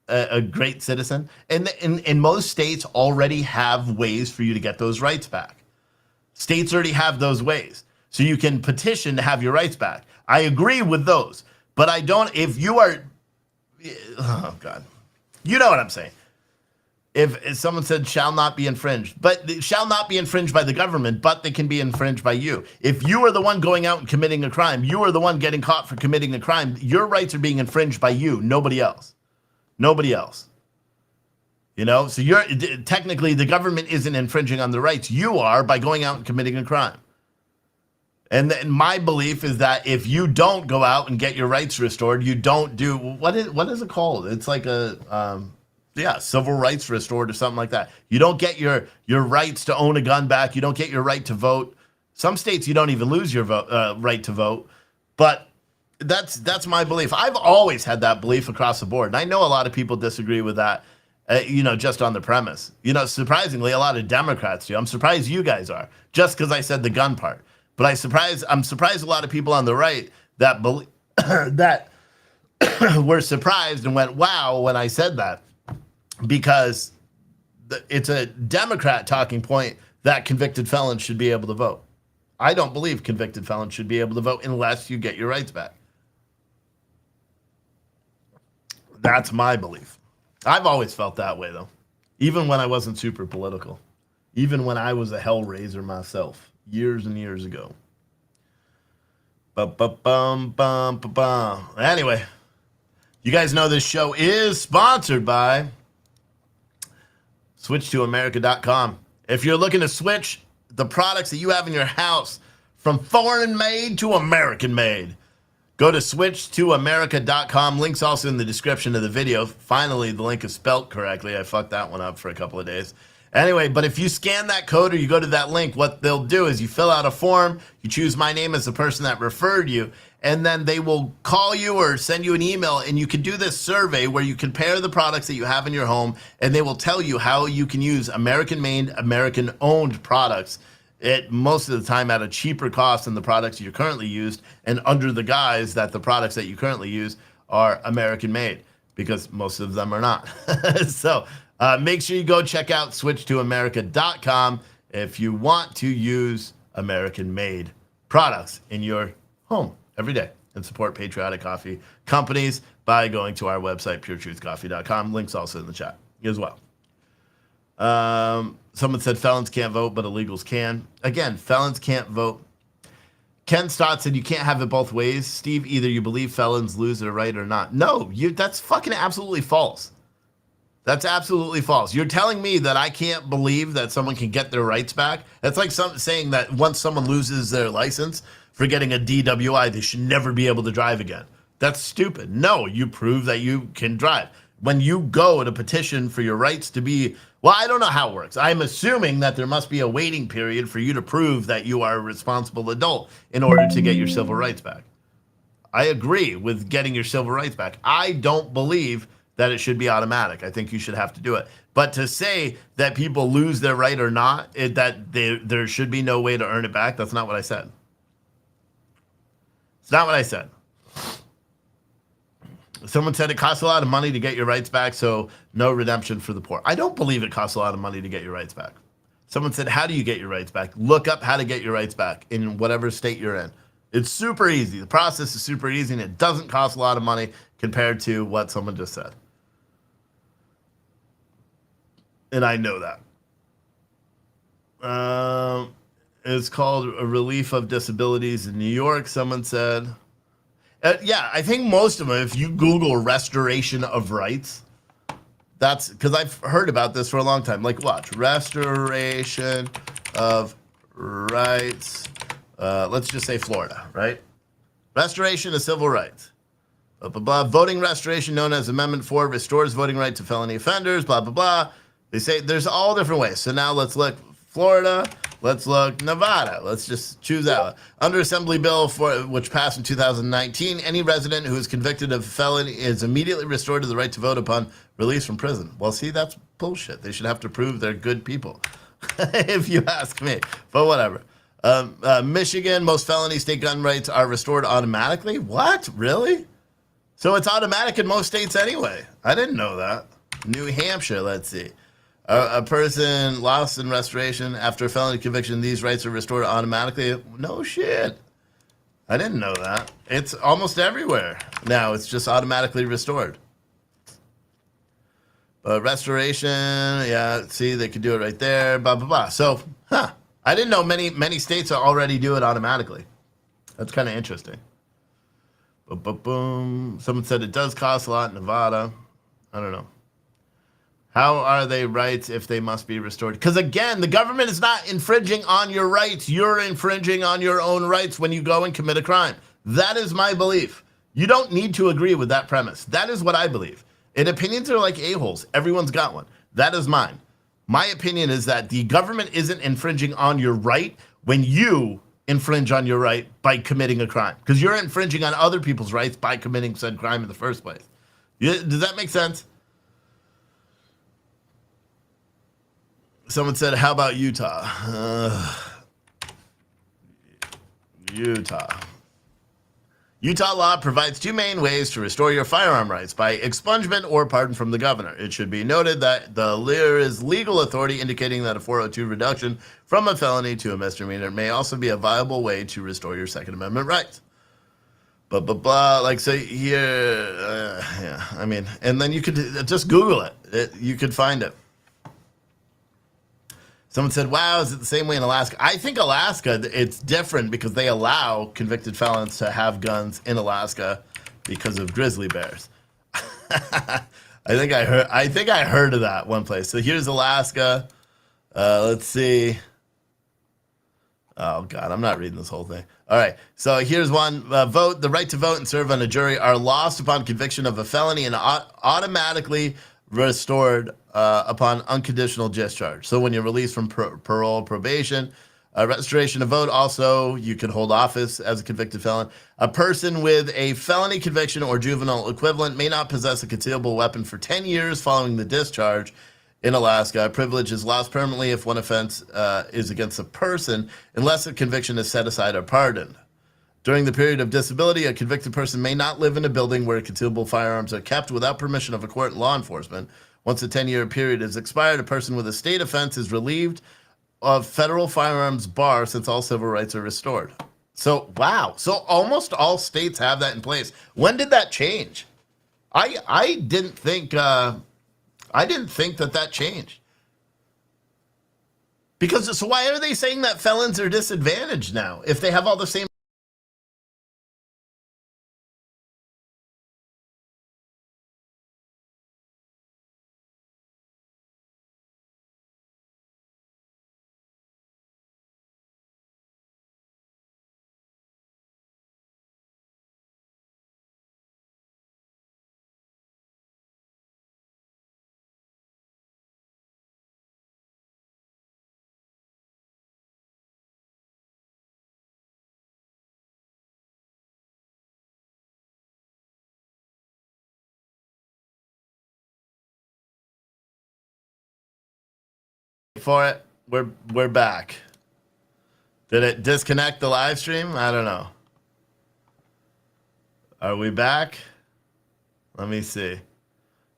a great citizen, and most states already have ways for you to get those rights back. States already have those ways. So you can petition to have your rights back. I agree with those. But I don't, if you are, oh God, you know what I'm saying. If someone said shall not be infringed, but shall not be infringed by the government, but they can be infringed by you. If you are the one going out and committing a crime, you are the one getting caught for committing a crime, your rights are being infringed by you, nobody else. Nobody else. You know, so you're technically the government isn't infringing on the rights. You are by going out and committing a crime. And my belief is that if you don't go out and get your rights restored, you don't do what is it called? It's like a civil rights restored or something like that. You don't get your rights to own a gun back. You don't get your right to vote. Some states you don't even lose your right to vote. But that's my belief. I've always had that belief across the board, and I know a lot of people disagree with that. Just on the premise. Surprisingly, a lot of Democrats do. I'm surprised you guys are, just because I said the gun part. But I'm surprised a lot of people on the right that believe that were surprised and went, wow, when I said that, because it's a Democrat talking point that convicted felons should be able to vote. I don't believe convicted felons should be able to vote unless you get your rights back. That's my belief. I've always felt that way, though, even when I wasn't super political, even when I was a hellraiser myself years and years ago. Anyway, you guys know this show is sponsored by switch2america.com. If you're looking to switch the products that you have in your house from foreign made to American made, go to switch2america.com. Link's also in the description of the video. Finally, the link is spelt correctly. I fucked that one up for a couple of days. Anyway, but if you scan that code or you go to that link, what they'll do is you fill out a form, you choose my name as the person that referred you, and then they will call you or send you an email, and you can do this survey where you compare the products that you have in your home, and they will tell you how you can use American-made, American-owned products most of the time at a cheaper cost than the products you currently used, and under the guise that the products that you currently use are American made, because most of them are not. So make sure you go check out switch2america.com if you want to use American made products in your home every day and support patriotic coffee companies by going to our website, puretruthcoffee.com. Links also in the chat as well. Someone said felons can't vote, but illegals can. Again, felons can't vote. Ken Stott said you can't have it both ways. Steve, either you believe felons lose their right or not. No, that's fucking absolutely false. That's absolutely false. You're telling me that I can't believe that someone can get their rights back? That's like saying that once someone loses their license for getting a DWI, they should never be able to drive again. That's stupid. No, you prove that you can drive. When you go to petition for your rights to be, well, I don't know how it works. I'm assuming that there must be a waiting period for you to prove that you are a responsible adult in order to get your civil rights back. I agree with getting your civil rights back. I don't believe that it should be automatic. I think you should have to do it. But to say that people lose their right or not, that there should be no way to earn it back, that's not what I said. It's not what I said. Someone said it costs a lot of money to get your rights back, so no redemption for the poor. I don't believe it costs a lot of money to get your rights back. Someone said, how do you get your rights back? Look up how to get your rights back in whatever state you're in. It's super easy. The process is super easy, and it doesn't cost a lot of money compared to what someone just said. And I know that. It's called a relief of disabilities in New York, someone said. Yeah, I think most of them, if you Google restoration of rights, that's because I've heard about this for a long time. Like, watch, restoration of rights. Let's just say Florida, right? Restoration of civil rights. Blah, blah, blah. Voting restoration, known as Amendment 4, restores voting right to felony offenders, blah, blah, blah. They say there's all different ways. So now let's look. Florida Let's look Nevada. Let's just choose that one. Under Assembly Bill which passed in 2019, any resident who is convicted of a felony is immediately restored to the right to vote upon release from prison. Well, see, that's bullshit. They should have to prove they're good people, if you ask me. But whatever. Michigan, most felony state gun rights are restored automatically. What? Really? So it's automatic in most states anyway. I didn't know that. New Hampshire, let's see. A person lost in restoration after a felony conviction, these rights are restored automatically. No shit. I didn't know that. It's almost everywhere now. It's just automatically restored. But restoration, yeah, see, they could do it right there, blah, blah, blah. So, I didn't know many states already do it automatically. That's kind of interesting. Boom. Someone said it does cost a lot in Nevada. I don't know. How are they rights if they must be restored? Because again, the government is not infringing on your rights. You're infringing on your own rights when you go and commit a crime. That is my belief. You don't need to agree with that premise. That is what I believe. And opinions are like a-holes. Everyone's got one. That is mine. My opinion is that the government isn't infringing on your right when you infringe on your right by committing a crime. Because you're infringing on other people's rights by committing said crime in the first place. Does that make sense? Someone said, how about Utah? Utah. Utah law provides two main ways to restore your firearm rights, by expungement or pardon from the governor. It should be noted that there is legal authority indicating that a 402 reduction from a felony to a misdemeanor may also be a viable way to restore your Second Amendment rights. Blah, blah, blah. Like, so here, yeah, I mean, and then you could just Google it. You could find it. Someone said, wow, is it the same way in Alaska? I think Alaska, it's different because they allow convicted felons to have guns in Alaska because of grizzly bears. I think I heard of that one place. So here's Alaska. Let's see. Oh, God, I'm not reading this whole thing. All right, so here's one. Vote. The right to vote and serve on a jury are lost upon conviction of a felony and automatically restored upon unconditional discharge. So when you're released from parole, probation, restoration of vote, also you can hold office as a convicted felon. A person with a felony conviction or juvenile equivalent may not possess a concealable weapon for 10 years following the discharge. In Alaska, privilege is lost permanently if one offense is against a person, unless a conviction is set aside or pardoned. During the period of disability, a convicted person may not live in a building where concealable firearms are kept without permission of a court and law enforcement. Once the 10-year period is expired, a person with a state offense is relieved of federal firearms bar since all civil rights are restored. So, wow. So almost all states have that in place. When did that change? I didn't think that changed. Because, so why are they saying that felons are disadvantaged now if they have all the same? For it, we're back. Did it disconnect the live stream? I don't know. Are we back? Let me see.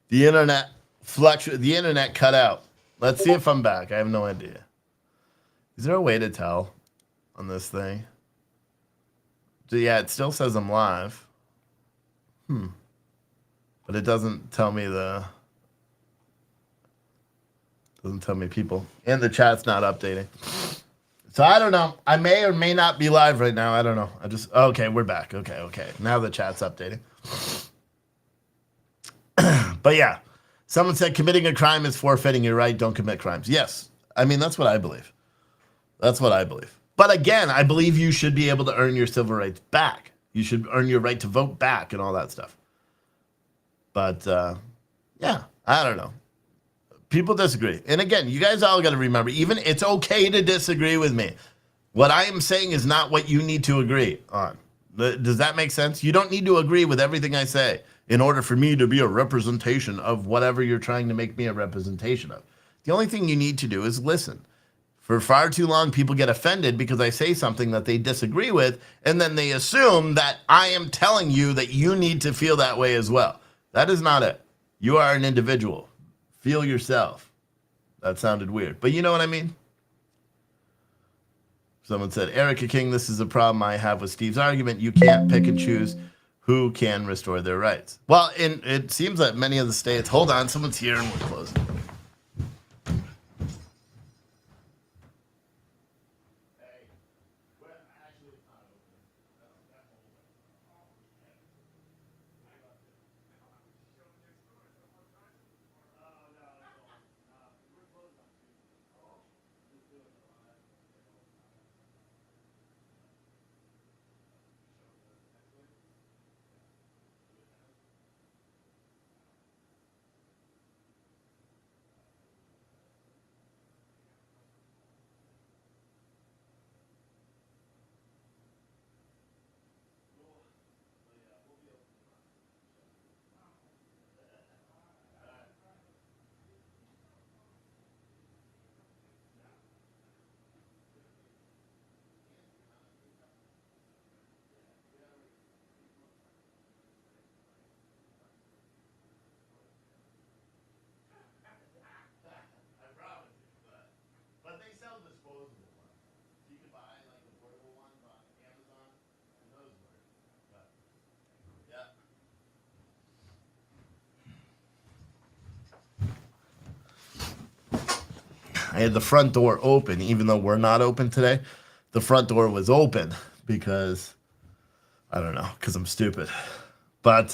The internet The internet cut out. Let's see if I'm back. I have no idea. Is there a way to tell on this thing? Yeah, it still says I'm live. But it doesn't tell me people. And the chat's not updating. So I don't know. I may or may not be live right now. I don't know. Okay, we're back. Okay. Now the chat's updating. But yeah, someone said committing a crime is forfeiting your right. Don't commit crimes. Yes. I mean, that's what I believe. But again, I believe you should be able to earn your civil rights back. You should earn your right to vote back and all that stuff. But, yeah, I don't know. People disagree. And again, you guys all got to remember, even it's okay to disagree with me. What I am saying is not what you need to agree on. Does that make sense? You don't need to agree with everything I say in order for me to be a representation of whatever you're trying to make me a representation of. The only thing you need to do is listen. For far too long, people get offended because I say something that they disagree with, and then they assume that I am telling you that you need to feel that way as well. That is not it. You are an individual. Feel yourself. That sounded weird, but you know what I mean? Someone said, Erica King, this is a problem I have with Steve's argument. You can't pick and choose who can restore their rights. Well, it seems that many of the states, hold on, someone's here and we're closing. I had the front door open, even though we're not open today. The front door was open because, I don't know, because I'm stupid. But,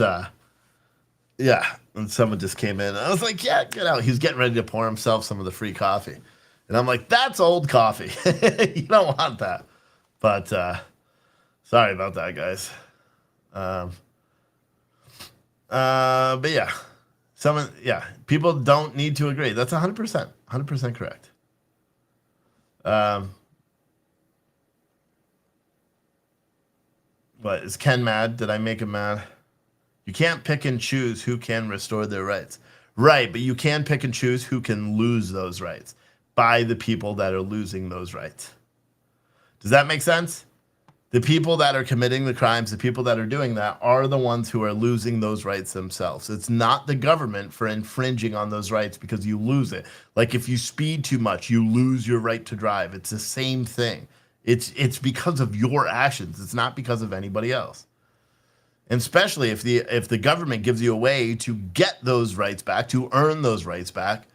yeah, and someone just came in. I was like, yeah, get out. He was getting ready to pour himself some of the free coffee. And I'm like, that's old coffee. You don't want that. But, sorry about that, guys. But yeah. People don't need to agree. That's 100%. 100% correct. What, is Ken mad? Did I make him mad? You can't pick and choose who can restore their rights. Right, but you can pick and choose who can lose those rights by the people that are losing those rights. Does that make sense? The people that are committing the crimes, the people that are doing that are the ones who are losing those rights themselves. It's not the government for infringing on those rights because you lose it. Like if you speed too much, you lose your right to drive. It's the same thing. It's because of your actions. It's not because of anybody else. And especially if the government gives you a way to get those rights back, to earn those rights back.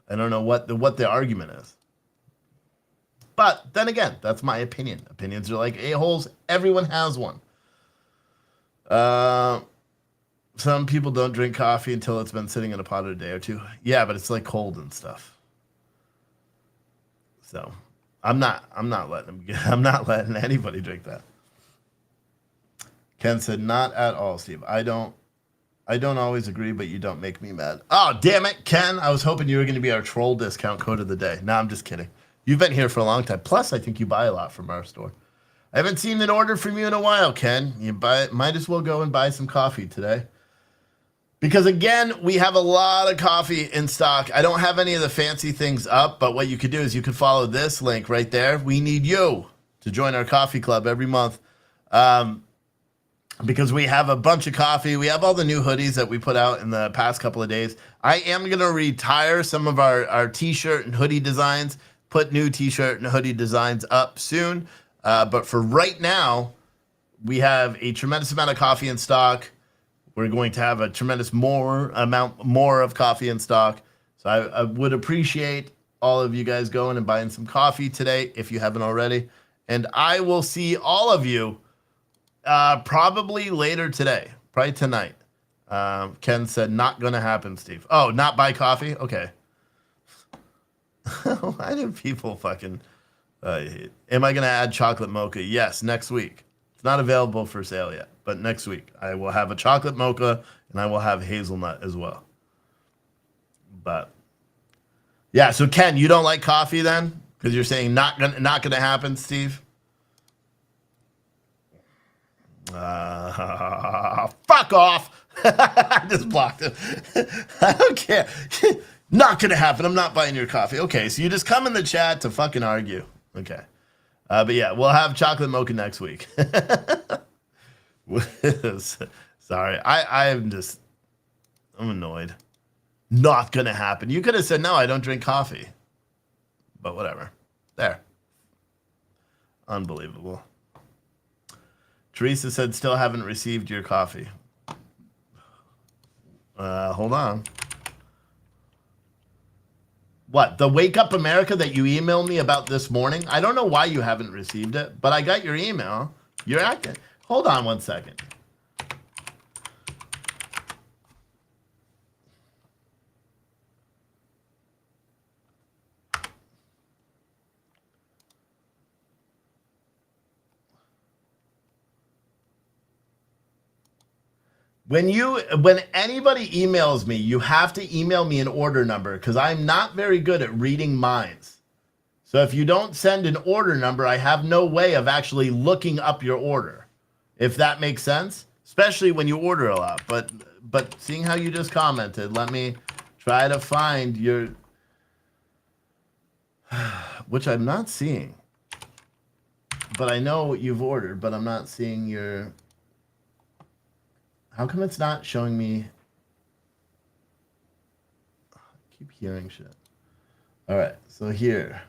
I don't know what the argument is. But then again, that's my opinion. Opinions are like a-holes. Everyone has one. Some people don't drink coffee until it's been sitting in a pot a day or two. Yeah, but it's like cold and stuff. So I'm not letting anybody drink that. Ken said, not at all, Steve. I don't always agree, but you don't make me mad. Oh, damn it, Ken. I was hoping you were going to be our troll discount code of the day. No, I'm just kidding. You've been here for a long time. Plus, I think you buy a lot from our store. I haven't seen an order from you in a while, Ken. Might as well go and buy some coffee today. Because, again, we have a lot of coffee in stock. I don't have any of the fancy things up, but what you could do is you could follow this link right there. We need you to join our coffee club every month. Because we have a bunch of coffee. We have all the new hoodies that we put out in the past couple of days. I am going to retire some of our T-shirt and hoodie designs, put new T-shirt and hoodie designs up soon. But for right now, we have a tremendous amount of coffee in stock. We're going to have a tremendous more of coffee in stock. So I would appreciate all of you guys going and buying some coffee today if you haven't already. And I will see all of you probably later today, probably tonight. Ken said, not going to happen, Steve. Oh, not buy coffee? Okay. Why do people fucking... am I going to add chocolate mocha? Yes, next week. It's not available for sale yet, but next week I will have a chocolate mocha and I will have hazelnut as well. But Yeah, so Ken, you don't like coffee then? Because you're saying not gonna happen, Steve? Fuck off. I just blocked him. I don't care. Not gonna happen. I'm not buying your coffee. Okay, so you just come in the chat to fucking argue. Okay. But yeah, we'll have chocolate mocha next week. Sorry. I'm annoyed. Not gonna happen. You could have said, no, I don't drink coffee. But whatever. There. Unbelievable. Teresa said, still haven't received your coffee. Hold on. What? The Wake Up America that you emailed me about this morning? I don't know why you haven't received it, but I got your email. You're acting. Hold on one second. When anybody emails me, you have to email me an order number because I'm not very good at reading minds. So if you don't send an order number, I have no way of actually looking up your order. If that makes sense, especially when you order a lot. But seeing how you just commented, let me try to find your, which I'm not seeing. But I know what you've ordered, but I'm not seeing your. How come it's not showing me? I keep hearing shit. All right, so here.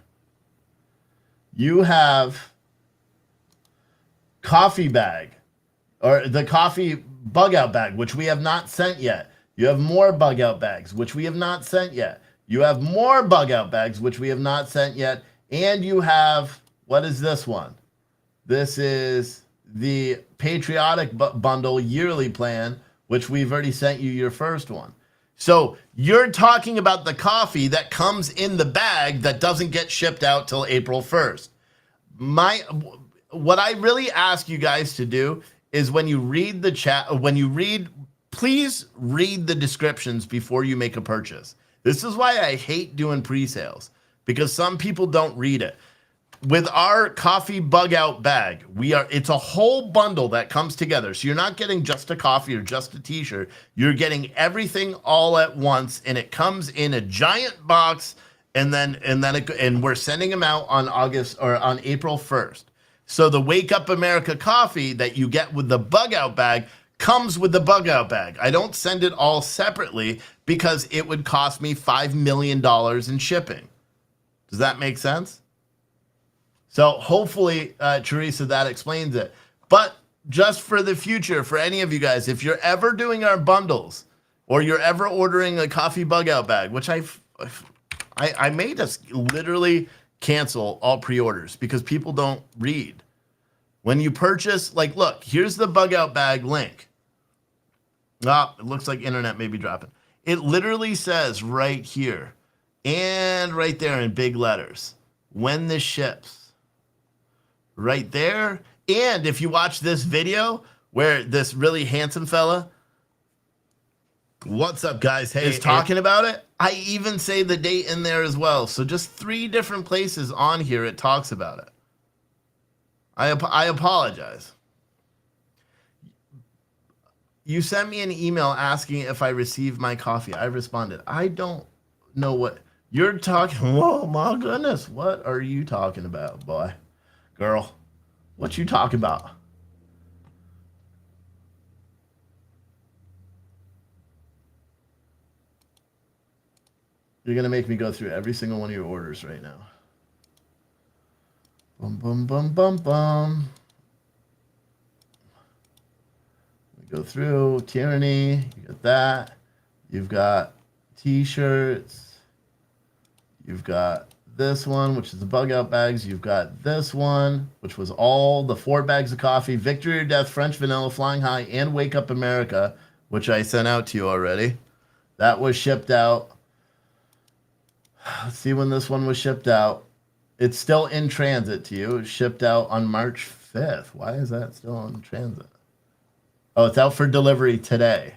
You have coffee bag, or the coffee bug out bag, which we have not sent yet. You have more bug out bags, which we have not sent yet. You have more bug out bags, which we have not sent yet. And you have, what is this one? This is the Patriotic Bundle yearly plan, which we've already sent you your first one. So you're talking about the coffee that comes in the bag that doesn't get shipped out till April 1st. What I really ask you guys to do is when you read the chat, please read the descriptions before you make a purchase. This is why I hate doing pre-sales, because some people don't read it. With our coffee bug out bag, it's a whole bundle that comes together. So you're not getting just a coffee or just a t-shirt. You're getting everything all at once, and it comes in a giant box, and we're sending them out on April 1st. So the Wake Up America coffee that you get with the bug out bag comes with the bug out bag. I don't send it all separately because it would cost me $5 million in shipping. Does that make sense? So hopefully, Teresa, that explains it. But just for the future, for any of you guys, if you're ever doing our bundles or you're ever ordering a coffee bug out bag, which I may just literally cancel all pre-orders because people don't read. When you purchase, like, look, here's the bug out bag link. Ah, it looks like internet may be dropping. It literally says right here and right there in big letters, when this ships. Right there. And if you watch this video where this really handsome fella, what's up guys, hey, is talking about it, I even say the date in there as well. So just 3 different places on here it talks about it. I apologize. You sent me an email asking if I received my coffee. I responded. I don't know what you're talking. Oh my goodness. What are you talking about, boy? Girl, what you talking about? You're going to make me go through every single one of your orders right now. Bum, bum, bum, bum, bum. We go through Tyranny. You got that. You've got T-shirts. You've got this one, which is the bug out bags. You've got this one, which was all the 4 bags of coffee, Victory or Death, French Vanilla, Flying High, and Wake Up America, which I sent out to you already. That was shipped out. Let's see when this one was shipped out. It's still in transit to you. It shipped out on March 5th. Why is that still in transit? Oh, it's out for delivery today.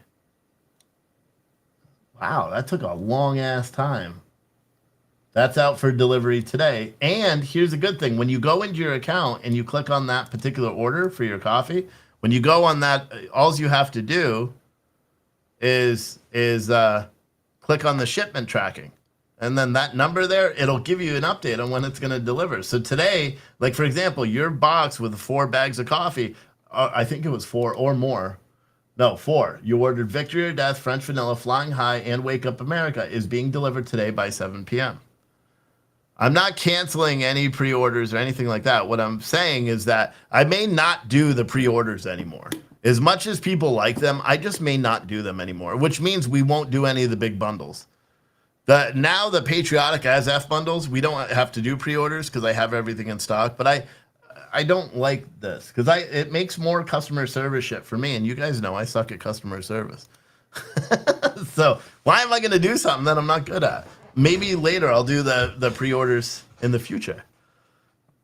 Wow, that took a long ass time. That's out for delivery today. And here's a good thing. When you go into your account and you click on that particular order for your coffee, when you go on that, all you have to do is click on the shipment tracking. And then that number there, it'll give you an update on when it's going to deliver. So today, like for example, your box with 4 bags of coffee, I think it was 4 or more. No, 4. You ordered Victory or Death, French Vanilla, Flying High, and Wake Up America is being delivered today by 7 p.m. I'm not canceling any pre-orders or anything like that. What I'm saying is that I may not do the pre-orders anymore. As much as people like them, I just may not do them anymore, which means we won't do any of the big bundles. Now the Patriotic as F bundles, we don't have to do pre-orders because I have everything in stock. But I don't like this because it makes more customer service shit for me. And you guys know I suck at customer service. So why am I going to do something that I'm not good at? Maybe later I'll do the pre-orders in the future.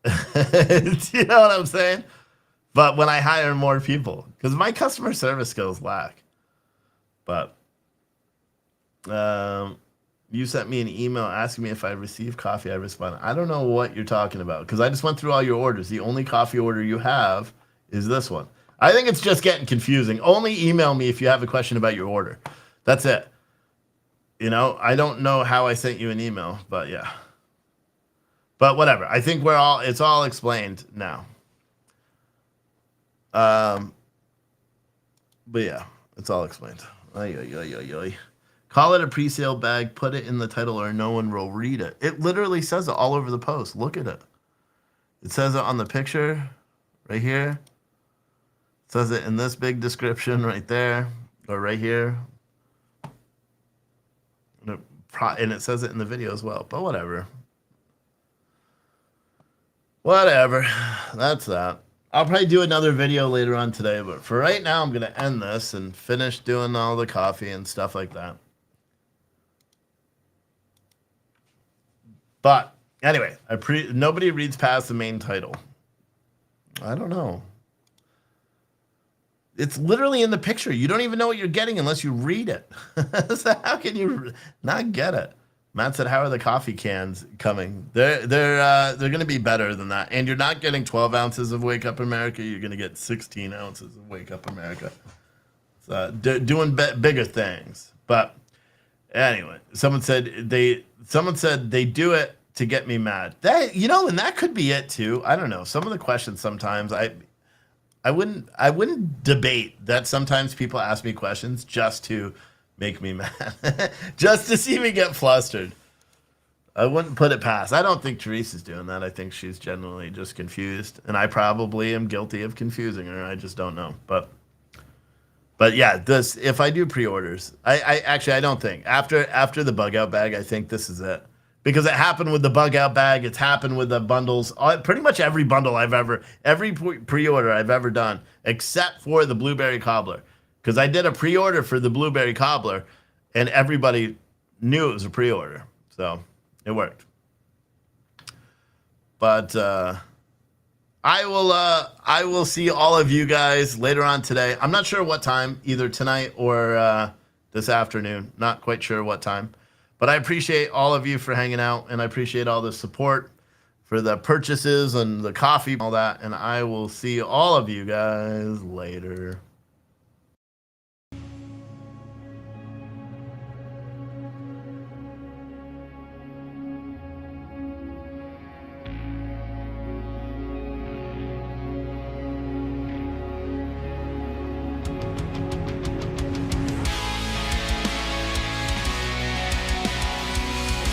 You know what I'm saying? But when I hire more people, because my customer service skills lack. But you sent me an email asking me if I received coffee. I responded, I don't know what you're talking about because I just went through all your orders. The only coffee order you have is this one. I think it's just getting confusing. Only email me if you have a question about your order. That's it. You know, I don't know how I sent you an email, but yeah. But whatever. I think it's all explained now. But yeah, it's all explained. Call it a pre-sale bag, put it in the title, or no one will read it. It literally says it all over the post. Look at it. It says it on the picture right here. It says it in this big description right there, or right here. And it says it in the video as well, but whatever. Whatever. That's that. I'll probably do another video later on today, but for right now, I'm going to end this and finish doing all the coffee and stuff like that. But anyway, nobody reads past the main title. I don't know. It's literally in the picture. You don't even know what you're getting unless you read it. So how can you not get it? Matt said, "How are the coffee cans coming?" They're going to be better than that. And you're not getting 12 ounces of Wake Up America. You're going to get 16 ounces of Wake Up America. So doing bigger things. But anyway, someone said they do it to get me mad. And that could be it too. I don't know. Some of the questions sometimes I wouldn't debate that sometimes people ask me questions just to make me mad, just to see me get flustered. I wouldn't put it past. I don't think Teresa's doing that. I think she's generally just confused, and I probably am guilty of confusing her. I just don't know. But yeah, if I do pre-orders, I don't think after the bug out bag, I think this is it. Because it happened with the bug out bag, it's happened with the bundles. Pretty much every bundle every pre-order I've ever done, except for the blueberry cobbler. Because I did a pre-order for the blueberry cobbler, and everybody knew it was a pre-order. So it worked. But I will see all of you guys later on today. I'm not sure what time, either tonight or this afternoon. Not quite sure what time. But I appreciate all of you for hanging out, and I appreciate all the support for the purchases and the coffee and all that. And I will see all of you guys later.